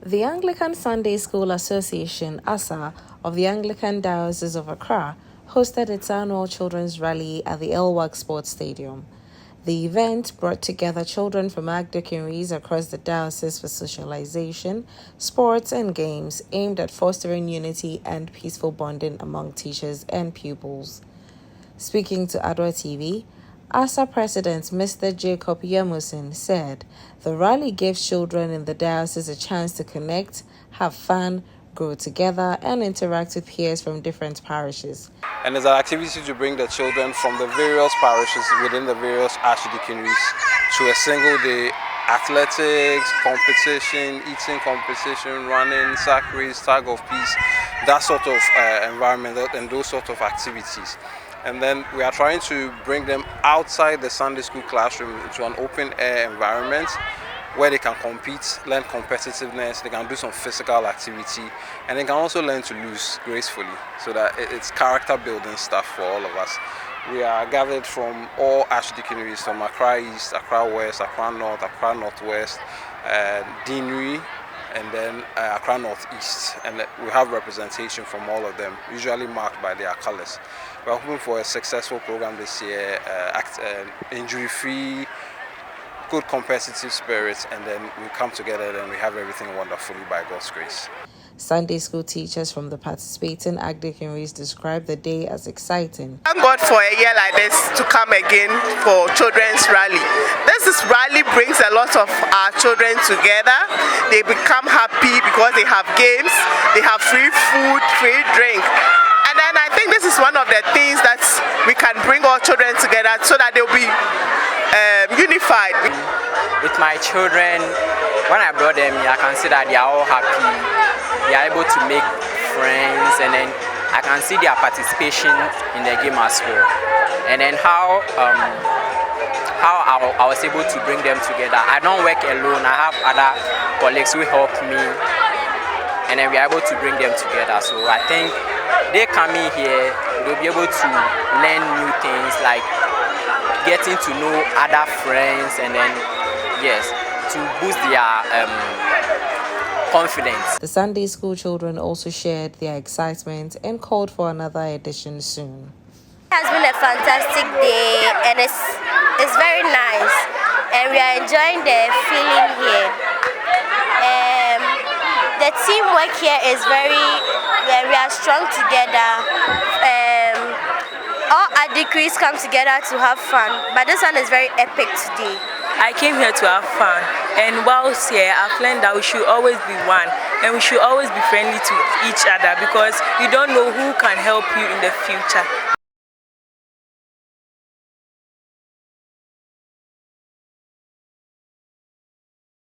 The Anglican Sunday School Association, A.S.S.A, of the Anglican Diocese of Accra hosted its annual children's rally at the A.S.S.A Sports Stadium. The event brought together children from archdeaconries across the diocese for socialization, sports and games aimed at fostering unity and peaceful bonding among teachers and pupils. Speaking to Adwa TV, A.S.S.A President Mr. Jacob Yamusin said the rally gives children in the diocese a chance to connect, have fun, grow together, and interact with peers from different parishes. And it's an activity to bring the children from the various parishes within the various archdeaconries to a single day athletics, competition, eating competition, running, sack race, tag of peace, that sort of environment and those sort of activities. And then we are trying to bring them outside the Sunday school classroom into an open air environment where they can compete, learn competitiveness, they can do some physical activity, and they can also learn to lose gracefully, so that it's character building stuff for all of us. We are gathered from all archdeaconries, from Accra East, Accra West, Accra North, Accra Northwest, Deanery, and then Accra Northeast, and we have representation from all of them, usually marked by their colors. We are hoping for a successful program this year, injury-free, good competitive spirit, and then we come together and we have everything wonderfully by God's grace. Sunday school teachers from the participating archdeaconries described the day as exciting. Thank God for a year like this to come again for children's rally. This rally brings a lot of our children together. They become happy because they have games, they have free food, free drink. And then I think this is one of the things that we can bring all children together so that they'll be unified. With my children, when I brought them here, I can see that they are all happy. They are able to make friends, and then I can see their participation in the game as well. And then how I was able to bring them together. I don't work alone. I have other colleagues who help me, and then we are able to bring them together. So I think they coming here, they'll be able to learn new things, like getting to know other friends, and then yes, to boost their confidence. The Sunday school children also shared their excitement and called for another edition soon. It has been a fantastic day, and it's very nice, and we are enjoying the feeling here. The teamwork here is we are strong together. All our decrees come together to have fun, but this one is very epic today. I came here to have fun, and whilst here I've learned that we should always be one, and we should always be friendly to each other, because you don't know who can help you in the future.